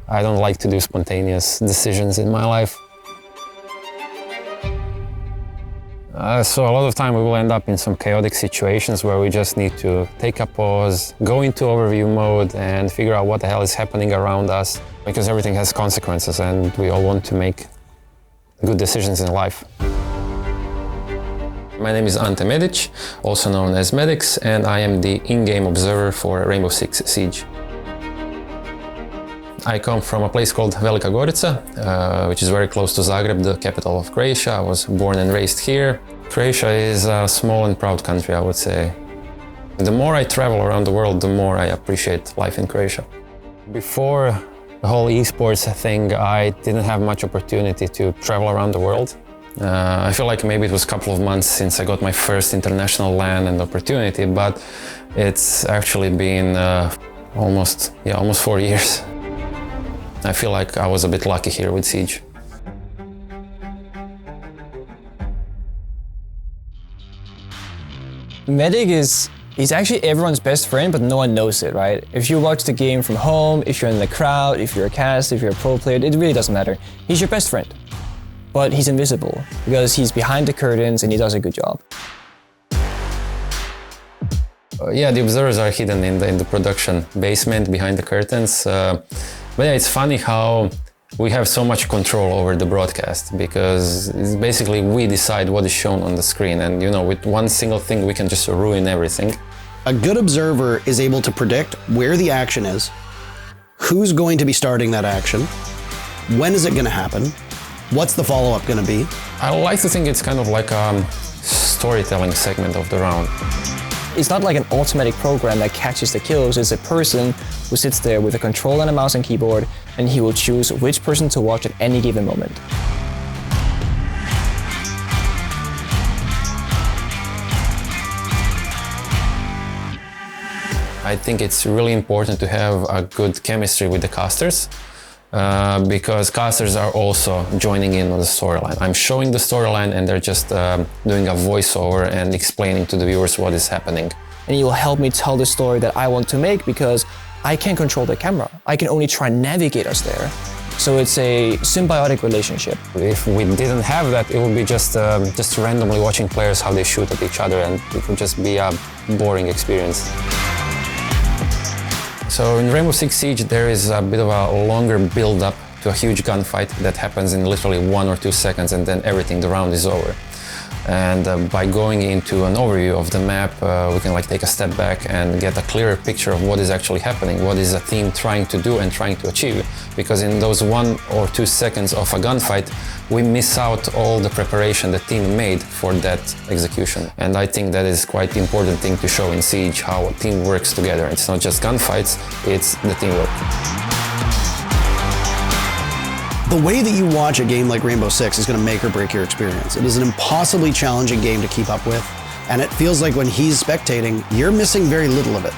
I don't like to do spontaneous decisions in my life. So a lot of time we will end up in some chaotic situations where we just need to take a pause, go into overview mode and figure out what the hell is happening around us, because everything has consequences and we all want to make good decisions in life. My name is Ante Med1cz, also known as Med1cz, and I am the in-game observer for Rainbow Six Siege. I come from a place called Velika Gorica, which is very close to Zagreb, the capital of Croatia. I was born and raised here. Croatia is a small and proud country, I would say. The more I travel around the world, the more I appreciate life in Croatia. Before the whole esports thing, I didn't have much opportunity to travel around the world. I feel like maybe it was a couple of months since I got my first international LAN and opportunity, but it's actually been almost 4 years. I feel like I was a bit lucky here with Siege. Med1cz he's actually everyone's best friend, but no one knows it, right? If you watch the game from home, if you're in the crowd, if you're a cast, if you're a pro player, it really doesn't matter. He's your best friend. But he's invisible, because he's behind the curtains and he does a good job. Yeah, the observers are hidden in the production basement, behind the curtains. But yeah, it's funny how we have so much control over the broadcast, because it's basically we decide what is shown on the screen, and you know, with one single thing we can just ruin everything. A good observer is able to predict where the action is, who's going to be starting that action, when is it going to happen, what's the follow-up going to be. I like to think it's kind of like a storytelling segment of the round. It's not like an automatic program that catches the kills. It's a person who sits there with a controller and a mouse and keyboard, and he will choose which person to watch at any given moment. I think it's really important to have a good chemistry with the casters, because casters are also joining in on the storyline. I'm showing the storyline and they're just doing a voiceover and explaining to the viewers what is happening. And he will help me tell the story that I want to make, because I can't control the camera. I can only try and navigate us there. So it's a symbiotic relationship. If we didn't have that, it would be just randomly watching players how they shoot at each other, and it would just be a boring experience. So in Rainbow Six Siege, there is a bit of a longer build-up to a huge gunfight that happens in literally 1 or 2 seconds, and then everything, the round is over. And by going into an overview of the map, we can take a step back and get a clearer picture of what is actually happening, what is a team trying to do and trying to achieve. Because in those 1 or 2 seconds of a gunfight, we miss out all the preparation the team made for that execution. And I think that is quite important thing to show in Siege, how a team works together. It's not just gunfights, it's the teamwork. The way that you watch a game like Rainbow Six is going to make or break your experience. It is an impossibly challenging game to keep up with, and it feels like when he's spectating, you're missing very little of it.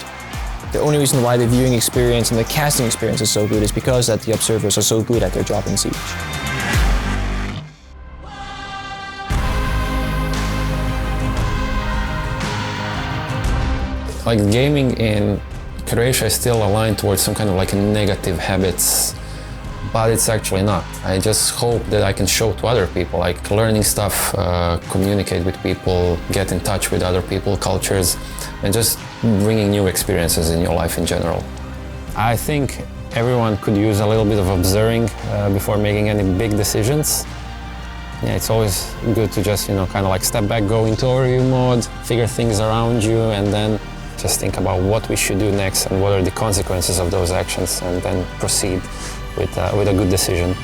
The only reason why the viewing experience and the casting experience is so good is because that the observers are so good at their job in Siege. Gaming in Croatia is still aligned towards some kind of negative habits, but it's actually not. I just hope that I can show to other people, learning stuff, communicate with people, get in touch with other people, cultures, and just bringing new experiences in your life in general. I think everyone could use a little bit of observing before making any big decisions. Yeah, it's always good to just, step back, go into overview mode, figure things around you, and then just think about what we should do next and what are the consequences of those actions, and then proceed with a good decision.